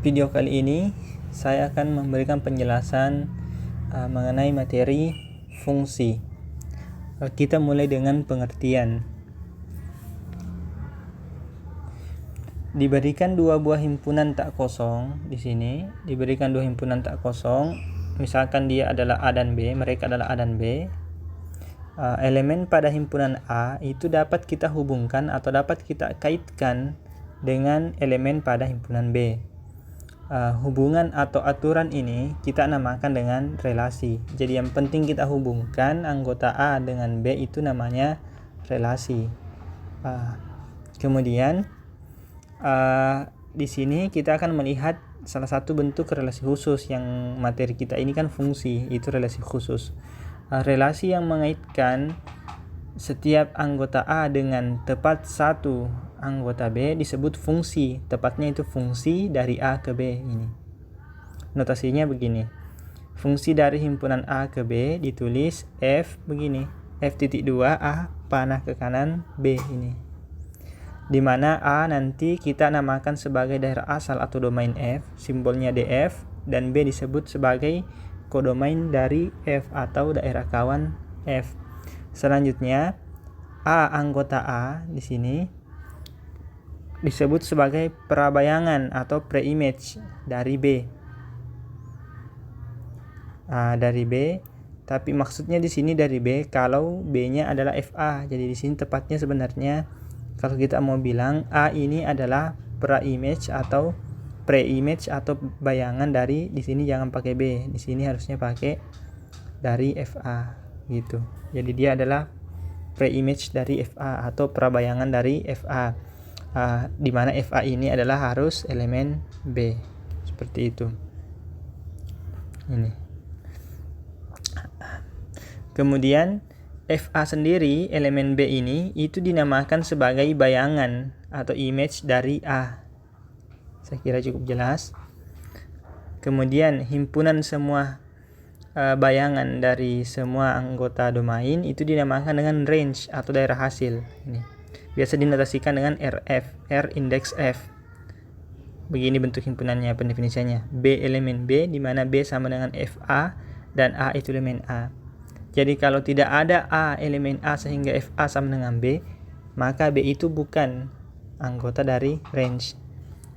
Video kali ini saya akan memberikan penjelasan mengenai materi fungsi. Kita mulai dengan pengertian. Diberikan dua buah himpunan tak kosong di sini, diberikan dua himpunan tak kosong. Misalkan dia adalah A dan B, mereka adalah A dan B. Elemen pada himpunan A itu dapat kita hubungkan atau dapat kita kaitkan dengan elemen pada himpunan B. Hubungan atau aturan ini kita namakan dengan relasi. Jadi yang penting kita hubungkan anggota A dengan B itu namanya relasi. Kemudian di sini kita akan melihat salah satu bentuk relasi khusus yang materi kita ini kan fungsi, itu relasi khusus. Relasi yang mengaitkan setiap anggota A dengan tepat satu anggota B disebut fungsi. Tepatnya itu fungsi dari A ke B ini. Notasinya begini. Fungsi dari himpunan A ke B ditulis F begini. F.2 A panah ke kanan B ini. Di mana A nanti kita namakan sebagai daerah asal atau domain F, simbolnya DF, dan B disebut sebagai kodomain dari F atau daerah kawan F. Selanjutnya A anggota A di sini disebut sebagai prabayangan atau pre-image dari B. Dari B, tapi maksudnya di sini dari B kalau B-nya adalah FA. Jadi di sini tepatnya sebenarnya kalau kita mau bilang A ini adalah pra-image atau pre-image atau bayangan dari, di sini jangan pakai B. Di sini harusnya pakai dari FA gitu. Jadi dia adalah pre-image dari FA atau prabayangan dari FA. Di mana FA ini adalah harus elemen B. Seperti itu. Ini. Kemudian FA sendiri, elemen B ini, itu dinamakan sebagai bayangan atau image dari A. Saya kira cukup jelas. Kemudian himpunan semua bayangan dari semua anggota domain itu dinamakan dengan range atau daerah hasil. Ini biasa dinotasikan dengan RF, R indeks F. Begini bentuk himpunannya, pendefinisiannya. B elemen B, di mana B sama dengan FA dan A itu elemen A. Jadi kalau tidak ada A elemen A sehingga FA sama dengan B, maka B itu bukan anggota dari range.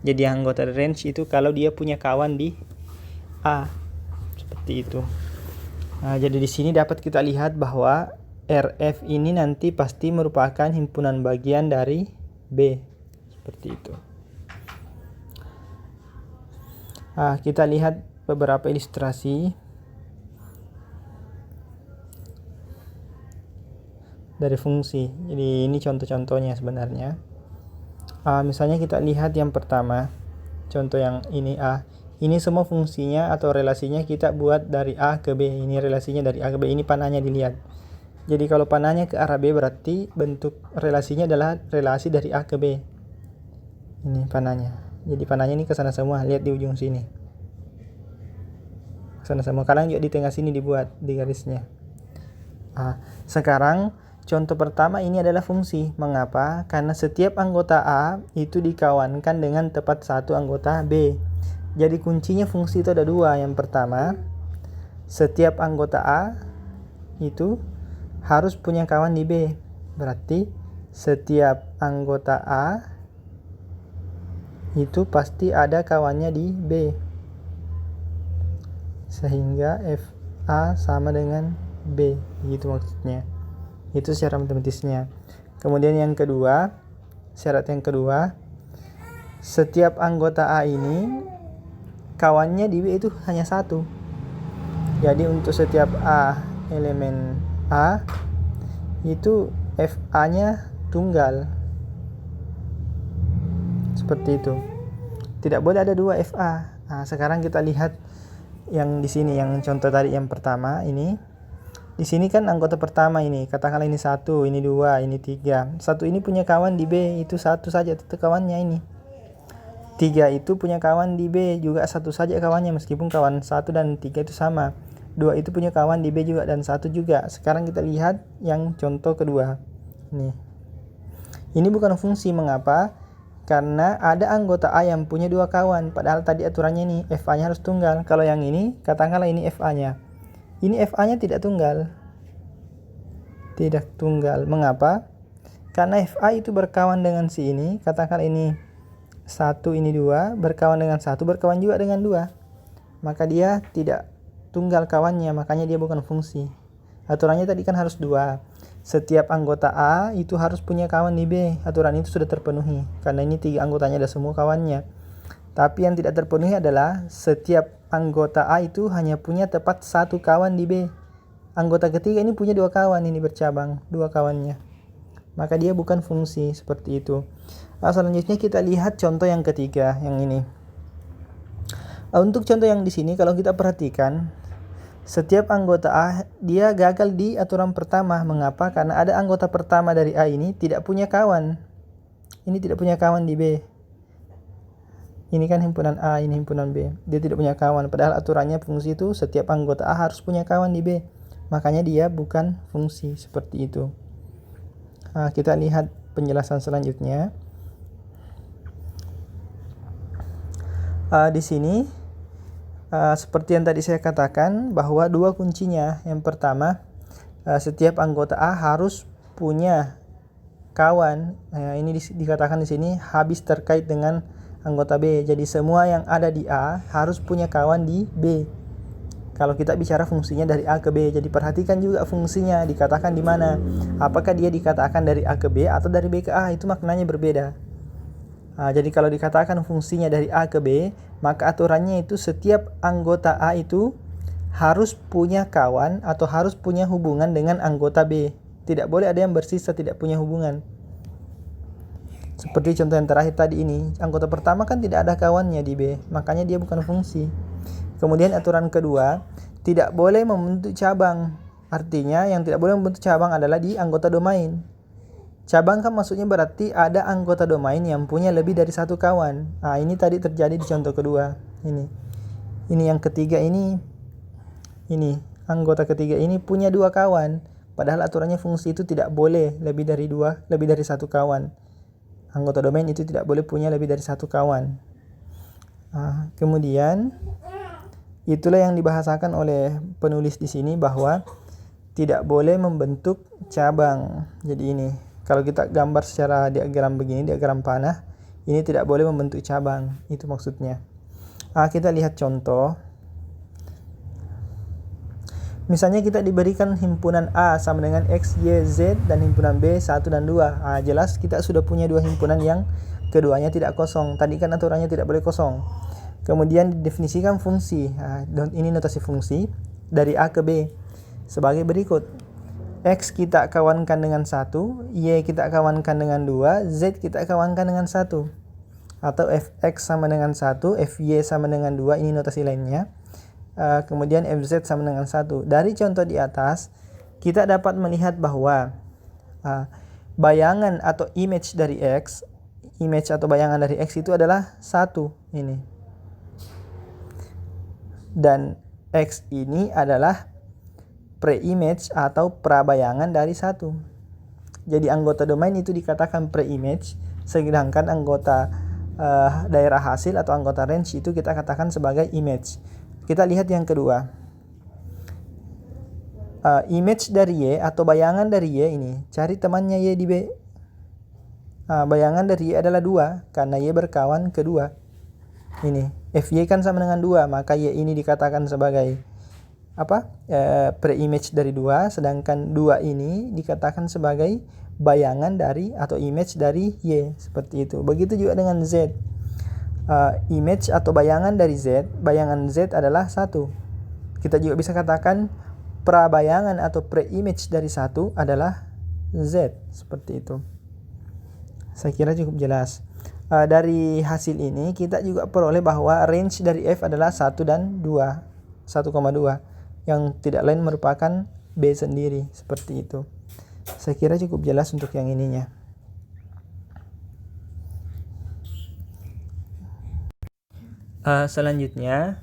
Jadi anggota dari range itu kalau dia punya kawan di A. Seperti itu. Jadi di sini dapat kita lihat bahwa RF ini nanti pasti merupakan himpunan bagian dari B. Seperti itu. Kita lihat beberapa ilustrasi dari fungsi. Jadi ini contoh-contohnya sebenarnya. Misalnya kita lihat yang pertama, contoh yang ini A. Ini semua fungsinya atau relasinya kita buat dari A ke B. Ini relasinya dari A ke B. Ini panahnya dilihat. Jadi kalau panahnya ke arah B berarti bentuk relasinya adalah relasi dari A ke B. Ini panahnya. Jadi panahnya ini ke sana semua. Lihat di ujung sini. Ke sana semua. Kadang juga di tengah sini dibuat di garisnya. Sekarang contoh pertama ini adalah fungsi. Mengapa? Karena setiap anggota A itu dikawankan dengan tepat satu anggota B. Jadi kuncinya fungsi itu ada dua. Yang pertama, setiap anggota A itu harus punya kawan di B. Berarti setiap anggota A itu pasti ada kawannya di B. Sehingga FA sama dengan B. Gitu maksudnya. Itu secara matematisnya. Kemudian yang kedua, syarat yang kedua, setiap anggota A ini kawannya di B itu hanya satu. Jadi untuk setiap A elemen A itu FA-nya tunggal. Seperti itu. Tidak boleh ada dua FA. Sekarang kita lihat yang di sini, yang contoh tadi yang pertama ini. Di sini kan anggota pertama ini, katakanlah ini 1, ini 2, ini 3. 1 ini punya kawan di B, itu satu saja itu kawannya ini. 3 itu punya kawan di B, juga satu saja kawannya, meskipun kawan 1 dan 3 itu sama. 2 itu punya kawan di B juga dan 1 juga. Sekarang kita lihat yang contoh kedua. Ini bukan fungsi. Mengapa? karena ada anggota A yang punya dua kawan, padahal tadi aturannya ini FA-nya harus tunggal. Kalau yang ini, katakanlah ini FA-nya. Ini FA-nya tidak tunggal. Tidak tunggal. Mengapa? Karena FA itu berkawan dengan si ini, katakan ini 1, ini 2, berkawan dengan 1, berkawan juga dengan 2. Maka dia tidak tunggal kawannya, makanya dia bukan fungsi. Aturannya tadi kan harus 2. Setiap anggota A itu harus punya kawan di B. Aturan itu sudah terpenuhi, karena ini 3 anggotanya ada semua kawannya. Tapi yang tidak terpenuhi adalah setiap anggota A itu hanya punya tepat 1 kawan di B. Anggota ketiga ini punya 2 kawan, ini bercabang, 2 kawannya. Maka dia bukan fungsi, seperti itu. Selanjutnya kita lihat contoh yang ketiga, yang ini. Untuk contoh yang di sini, kalau kita perhatikan, setiap anggota A dia gagal di aturan pertama. Mengapa? Karena ada anggota pertama dari A ini tidak punya kawan. Ini tidak punya kawan di B. Ini kan himpunan A, ini himpunan B. Dia tidak punya kawan. Padahal aturannya fungsi itu setiap anggota A harus punya kawan di B. Makanya dia bukan fungsi, seperti itu. Kita lihat penjelasan selanjutnya. Di sini seperti yang tadi saya katakan, bahwa 2 kuncinya. Yang pertama, setiap anggota A harus punya kawan. Ini dikatakan di sini habis terkait dengan anggota B. Jadi semua yang ada di A harus punya kawan di B. Kalau kita bicara fungsinya dari A ke B, jadi perhatikan juga fungsinya dikatakan di mana. Apakah dia dikatakan dari A ke B atau dari B ke A, itu maknanya berbeda. Jadi kalau dikatakan fungsinya dari A ke B, maka aturannya itu setiap anggota A itu harus punya kawan atau harus punya hubungan dengan anggota B. Tidak boleh ada yang bersisa tidak punya hubungan. Seperti contoh yang terakhir tadi ini, anggota pertama kan tidak ada kawannya di B, makanya dia bukan fungsi. Kemudian aturan kedua, tidak boleh membentuk cabang. Artinya yang tidak boleh membentuk cabang adalah di anggota domain. Cabang kan maksudnya berarti ada anggota domain yang punya lebih dari 1 kawan. Ini tadi terjadi di contoh kedua. Ini yang ketiga ini anggota ketiga ini punya 2 kawan. Padahal aturannya fungsi itu tidak boleh lebih dari 1 kawan. Anggota domain itu tidak boleh punya lebih dari 1 kawan. Kemudian itulah yang dibahasakan oleh penulis di sini, bahwa tidak boleh membentuk cabang. Jadi ini, kalau kita gambar secara diagram begini, diagram panah, ini tidak boleh membentuk cabang. Itu maksudnya. Kita lihat contoh. Misalnya kita diberikan himpunan A sama dengan X, Y, Z, dan himpunan B 1 dan 2. Jelas kita sudah punya 2 himpunan yang keduanya tidak kosong. Tadi kan aturannya tidak boleh kosong. Kemudian didefinisikan fungsi. Ini notasi fungsi dari A ke B sebagai berikut. X kita kawankan dengan 1, Y kita kawankan dengan 2, Z kita kawankan dengan 1. Atau Fx sama dengan 1, Fy sama dengan 2, ini notasi lainnya. Kemudian Fz sama dengan 1. Dari contoh di atas, kita dapat melihat bahwa bayangan atau image dari X, image atau bayangan dari X itu adalah 1 ini. Dan X ini adalah pre-image atau prabayangan dari 1. Jadi anggota domain itu dikatakan pre-image, sedangkan anggota daerah hasil atau anggota range itu kita katakan sebagai image. Kita lihat yang kedua. Image dari Y atau bayangan dari Y ini, cari temannya Y di B. Bayangan dari Y adalah 2, karena Y berkawan kedua. Ini Fy kan sama dengan 2, maka Y ini dikatakan sebagai pre-image dari 2, sedangkan 2 ini dikatakan sebagai bayangan dari atau image dari Y, seperti itu. Begitu juga dengan Z. Image atau bayangan dari Z, bayangan Z adalah 1. Kita juga bisa katakan prabayangan atau pre-image dari 1 adalah Z, seperti itu. Saya kira cukup jelas. Dari hasil ini kita juga peroleh bahwa range dari F adalah 1 dan 2, 1,2, yang tidak lain merupakan B sendiri, seperti itu. Saya kira cukup jelas untuk yang ininya. Selanjutnya,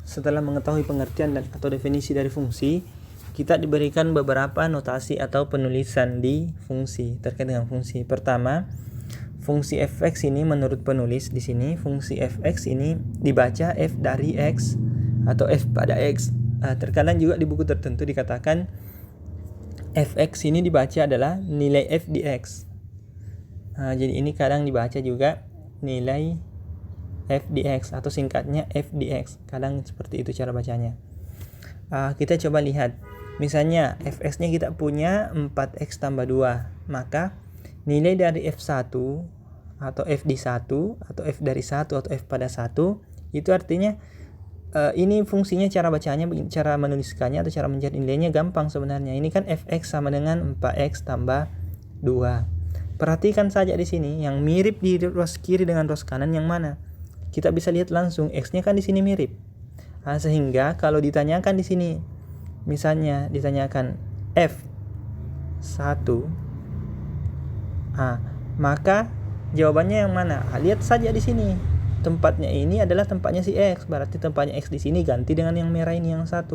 setelah mengetahui pengertian dan atau definisi dari fungsi, kita diberikan beberapa notasi atau penulisan di fungsi, terkait dengan fungsi. Pertama, fungsi fx ini menurut penulis di sini, fungsi fx ini dibaca f dari x atau f pada x. Terkadang juga di buku tertentu dikatakan fx ini dibaca adalah nilai f di x. Jadi ini kadang dibaca juga nilai f di x atau singkatnya f di x. Kadang seperti itu cara bacanya. Kita coba lihat. Misalnya fx-nya kita punya 4x tambah 2. Maka nilai dari f1 atau f di 1 atau f dari 1 atau f pada 1 itu artinya ini fungsinya cara bacanya, cara menuliskannya atau cara mencari nilainya gampang sebenarnya. Ini kan fx sama dengan 4x tambah 2. Perhatikan saja di sini yang mirip di ruas kiri dengan ruas kanan yang mana. Kita bisa lihat langsung x-nya kan di sini mirip. Sehingga kalau ditanyakan di sini, misalnya ditanyakan f1, maka jawabannya yang mana? Lihat saja di sini. Tempatnya ini adalah tempatnya si x, berarti tempatnya x di sini ganti dengan yang merah ini yang 1.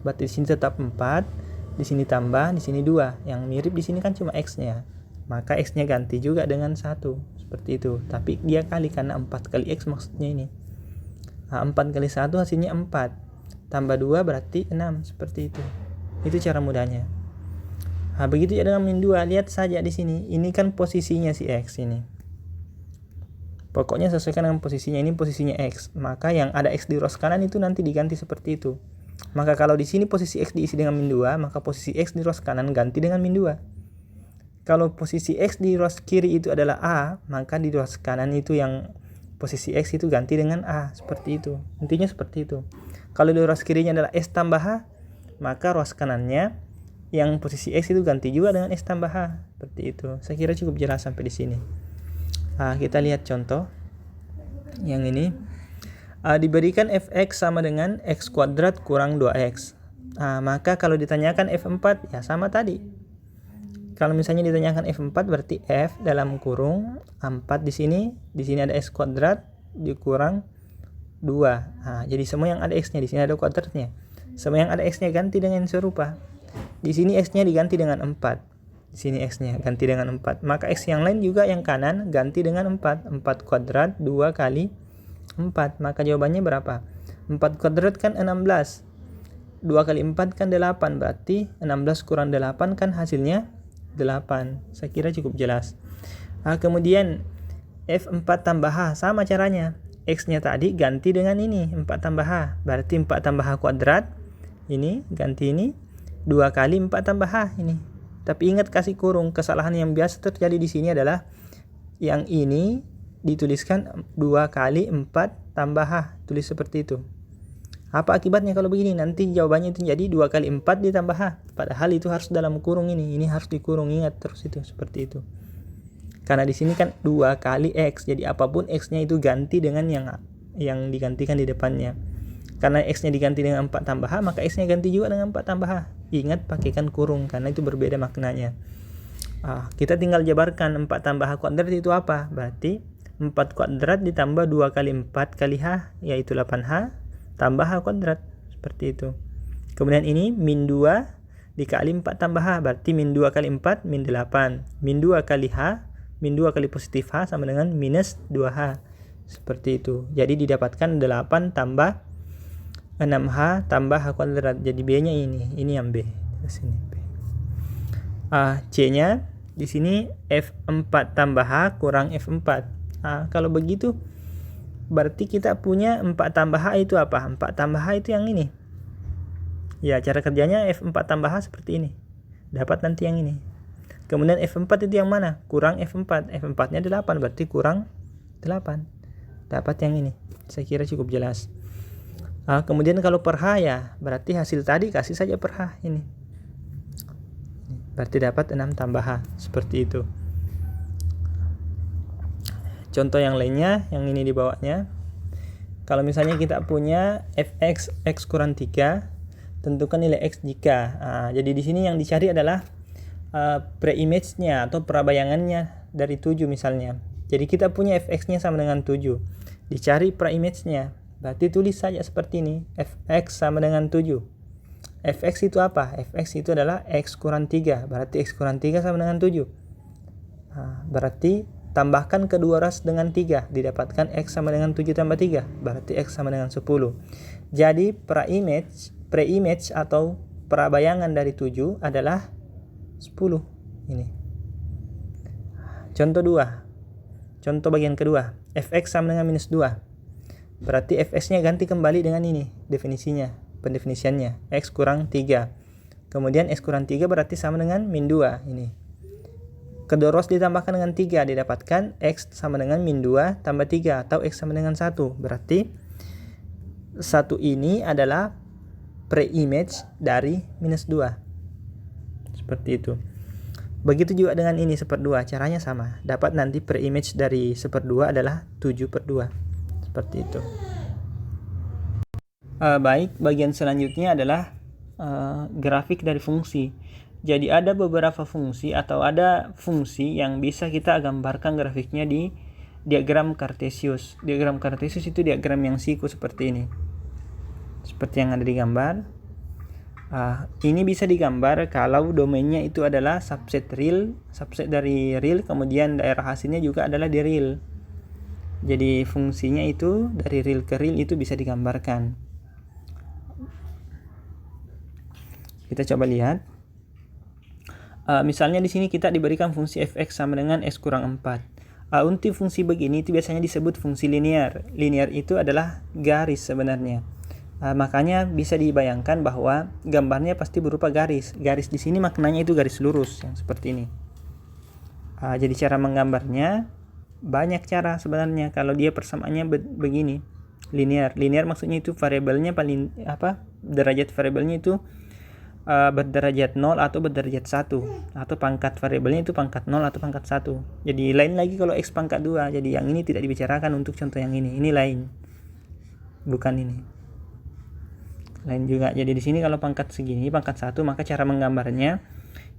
Berarti di sini tetap 4, di sini tambah, di sini 2. Yang mirip di sini kan cuma x-nya. Maka x-nya ganti juga dengan 1. Seperti itu. Tapi dia kali karena 4 kali x maksudnya ini. 4 kali 1 hasilnya 4. Tambah 2 berarti 6. Seperti itu. Itu cara mudahnya. Begitu ya dengan min 2. Lihat saja di sini. Ini kan posisinya si x ini. Pokoknya sesuaikan dengan posisinya. Ini posisinya x. Maka yang ada x di ruas kanan itu nanti diganti seperti itu. Maka kalau di sini posisi x diisi dengan min 2, maka posisi x di ruas kanan ganti dengan min 2. Kalau posisi x di ruas kiri itu adalah a, maka di ruas kanan itu yang posisi x itu ganti dengan a. Seperti itu. Intinya seperti itu. Kalau di ruas kirinya adalah s tambah h, maka ruas kanannya yang posisi x itu ganti juga dengan s tambah h. Seperti itu. Saya kira cukup jelas sampai di sini. Kita lihat contoh yang ini. Diberikan fx sama dengan x kuadrat kurang 2x. Maka kalau ditanyakan f4 ya sama tadi. Kalau misalnya ditanyakan f4 berarti f dalam kurung 4 di sini ada x kuadrat dikurang 2. Jadi semua yang ada x-nya di sini ada kuadratnya. Semua yang ada x-nya ganti dengan serupa. Di sini x-nya diganti dengan 4. Di sini x-nya ganti dengan 4. Maka x yang lain juga yang kanan ganti dengan 4. 4 kuadrat 2 kali 4. Maka jawabannya berapa? 4 kuadrat kan 16. 2 kali 4 kan 8. Berarti 16 kurang 8 kan hasilnya 8. Saya kira cukup jelas. Kemudian f4 tambah h sama caranya. X-nya tadi ganti dengan ini 4 tambah h. Berarti 4 tambah h kuadrat. Ini ganti ini 2 kali 4 tambah h ini. Tapi ingat kasih kurung. Kesalahan yang biasa terjadi di sini adalah yang ini dituliskan 2 kali 4 tambah h. Tulis seperti itu. Apa akibatnya kalau begini? Nanti jawabannya itu jadi 2 kali 4 ditambah h. Padahal itu harus dalam kurung ini. Ini harus dikurung. Ingat terus itu. Seperti itu. Karena di sini kan 2 kali x. Jadi apapun x-nya itu ganti dengan yang digantikan di depannya. Karena x-nya diganti dengan 4 tambah h, maka x-nya ganti juga dengan 4 tambah h. Ingat pakaikan kurung, karena itu berbeda maknanya. Kita tinggal jabarkan 4 tambah h kuadrat itu apa? Berarti 4 kuadrat ditambah 2 kali 4 kali h, yaitu 8h, tambah h kuadrat. Seperti itu. Kemudian ini min 2 dikali 4 tambah h, berarti min 2 kali 4, min 8. Min 2 kali h, min 2 kali positif h sama dengan minus 2h. Seperti itu. Jadi didapatkan 8 tambah 6h tambah h kuadrat. Jadi B-nya ini yang B. Terus ini B. C-nya di sini F4 tambah H kurang F4. Kalau begitu berarti kita punya 4 tambah H itu apa? 4 tambah H itu yang ini. Ya, cara kerjanya F4 tambah H seperti ini. Dapat nanti yang ini. Kemudian F4 itu yang mana? Kurang F4. F4-nya 8 berarti kurang 8. Dapat yang ini. Saya kira cukup jelas. Kemudian kalau per H ya, berarti hasil tadi kasih saja per H ini. Berarti dapat 6 tambah H. Seperti itu. Contoh yang lainnya, yang ini di bawahnya. Kalau misalnya kita punya fx, x kurang 3, tentukan nilai x jika. Jadi di sini yang dicari adalah pre-image-nya atau prabayangannya dari 7 misalnya. Jadi kita punya fx-nya sama dengan 7. Dicari pre-image-nya. Berarti tulis saja seperti ini. Fx sama dengan 7. Fx itu apa? Fx itu adalah x kurang 3. Berarti x kurang 3 sama dengan 7. Berarti Tambahkan kedua ras dengan 3, didapatkan X sama dengan 7 tambah 3, berarti X sama dengan 10. Jadi pre-image atau prabayangan dari 7 adalah 10. Ini. Contoh 2. Contoh bagian kedua. Fx sama dengan minus 2. Berarti fx-nya ganti kembali dengan ini, definisinya, pendefinisiannya. X kurang 3. Kemudian X kurang 3 berarti sama dengan min 2. Ini. Kedua ros ditambahkan dengan 3, didapatkan X sama dengan min 2 tambah 3 atau X sama dengan 1. Berarti 1 ini adalah pre-image dari minus 2. Seperti itu. Begitu juga dengan ini 1/2, caranya sama. Dapat nanti pre-image dari 1/2 adalah 7/2. Seperti itu. Baik, bagian selanjutnya adalah grafik dari fungsi. Jadi ada beberapa fungsi atau ada fungsi yang bisa kita gambarkan grafiknya di diagram Cartesius. Diagram Cartesius itu diagram yang siku seperti ini. Seperti yang ada di gambar. Ini bisa digambar kalau domainnya itu adalah subset dari real, kemudian daerah hasilnya juga adalah di real. Jadi fungsinya itu dari real ke real itu bisa digambarkan. Kita coba lihat. Misalnya di sini kita diberikan fungsi fx sama dengan x kurang 4. Untuk fungsi begini itu biasanya disebut fungsi linear. Linear itu adalah garis sebenarnya. Makanya bisa dibayangkan bahwa gambarnya pasti berupa garis. Garis di sini maknanya itu garis lurus yang seperti ini. Jadi cara menggambarnya banyak cara sebenarnya. Kalau dia persamaannya begini, linear. Linear maksudnya itu variabelnya derajat variabelnya itu berderajat 0 atau berderajat 1, atau pangkat variabelnya itu pangkat 0 atau pangkat 1. Jadi lain lagi kalau x pangkat 2. Jadi yang ini tidak dibicarakan untuk contoh yang ini. Ini lain. Bukan ini. Lain juga. Jadi di sini kalau pangkat segini, pangkat 1, maka cara menggambarnya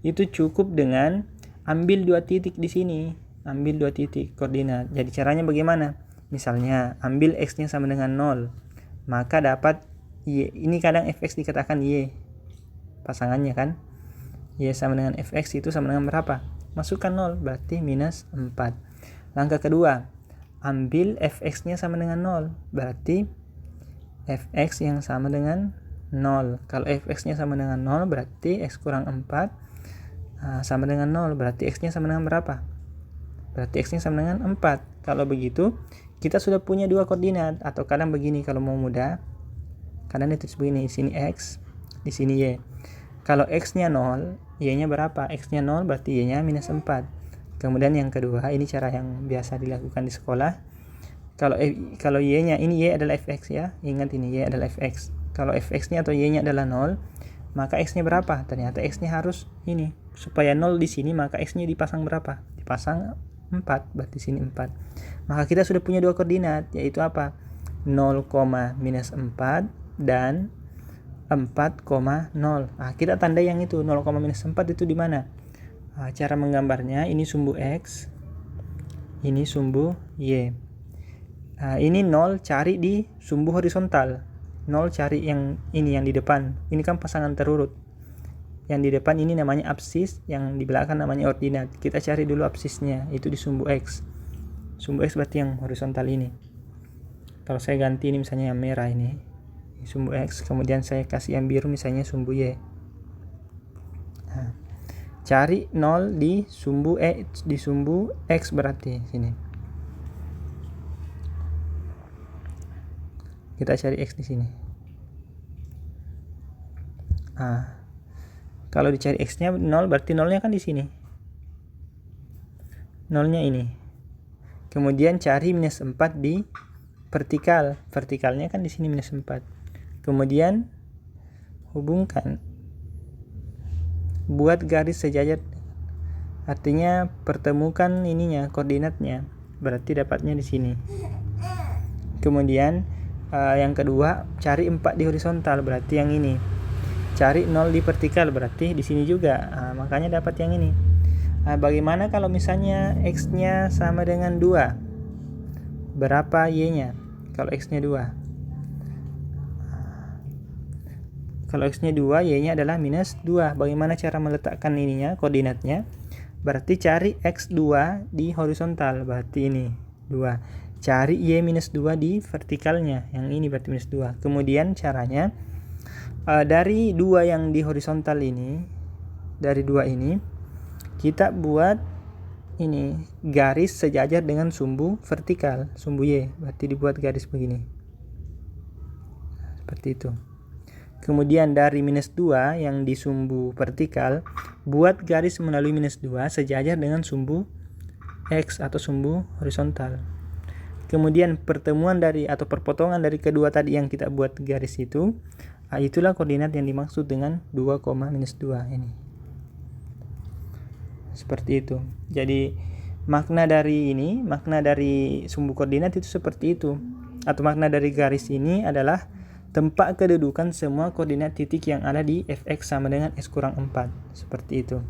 itu cukup dengan ambil 2 titik di sini. Ambil 2 titik koordinat. Jadi caranya bagaimana? Misalnya ambil x-nya sama dengan 0. Maka dapat y. Ini kadang fx dikatakan y. Pasangannya kan, y sama dengan fx itu sama dengan berapa? Masukkan 0, berarti minus 4. Langkah kedua, ambil fx-nya sama dengan 0, berarti fx yang sama dengan 0. Kalau fx-nya sama dengan 0, berarti x kurang 4 sama dengan 0, berarti x-nya sama dengan berapa? Berarti x-nya sama dengan 4. Kalau begitu, kita sudah punya 2 koordinat, atau kadang begini kalau mau mudah, kadang ditulis begini, di sini x, di sini y. Kalau x-nya 0, y-nya berapa? X-nya 0 berarti y-nya minus 4. Kemudian yang kedua, ini cara yang biasa dilakukan di sekolah. Kalau y-nya, ini y adalah fx ya. Ingat ini y adalah fx. Kalau fx-nya atau y-nya adalah 0, maka x-nya berapa? Ternyata x-nya harus ini. Supaya 0 di sini, maka x-nya dipasang berapa? Dipasang 4, berarti sini 4. Maka kita sudah punya 2 koordinat, yaitu apa? 0, minus 4 dan 4,0. Kita tandai yang itu 0, minus 4 itu di mana? Cara menggambarnya ini sumbu x, ini sumbu y. Ini 0 cari di sumbu horizontal. 0 cari yang ini yang di depan. Ini kan pasangan terurut. Yang di depan ini namanya absis, yang di belakang namanya ordinat. Kita cari dulu absisnya, itu di sumbu x. Sumbu x berarti yang horizontal ini. Kalau saya ganti ini misalnya yang merah ini sumbu x, kemudian saya kasih yang biru misalnya sumbu y. Cari 0 di sumbu x berarti sini. Kita cari x di sini. Kalau dicari x-nya 0 berarti 0-nya kan di sini. 0-nya ini. Kemudian cari minus 4 di vertikal. Vertikalnya kan di sini minus 4. Kemudian hubungkan, buat garis sejajar, artinya pertemukan ininya, koordinatnya, berarti dapatnya di sini. Kemudian yang kedua, cari 4 di horizontal, berarti yang ini. Cari 0 di vertikal, berarti di sini juga. Makanya dapat yang ini. Bagaimana kalau misalnya x-nya sama dengan 2? Berapa y-nya? Kalau x-nya 2. Kalau x-nya 2, y-nya adalah minus 2. Bagaimana cara meletakkan ininya, koordinatnya? Berarti cari X2 di horizontal, berarti ini 2. Cari Y-2 di vertikalnya, yang ini berarti minus 2. Kemudian caranya, dari 2 yang di horizontal ini, dari 2 ini, kita buat ini garis sejajar dengan sumbu vertikal, sumbu Y. Berarti dibuat garis begini. Seperti itu. Kemudian dari minus 2 yang di sumbu vertikal, buat garis melalui minus 2 sejajar dengan sumbu X atau sumbu horizontal. Kemudian pertemuan dari atau perpotongan dari kedua tadi yang kita buat garis itu, itulah koordinat yang dimaksud dengan 2, minus 2 ini. Seperti itu. Jadi makna dari sumbu koordinat itu seperti itu. Atau makna dari garis ini adalah tempat kedudukan semua koordinat titik yang ada di fx sama dengan x kurang 4. Seperti itu.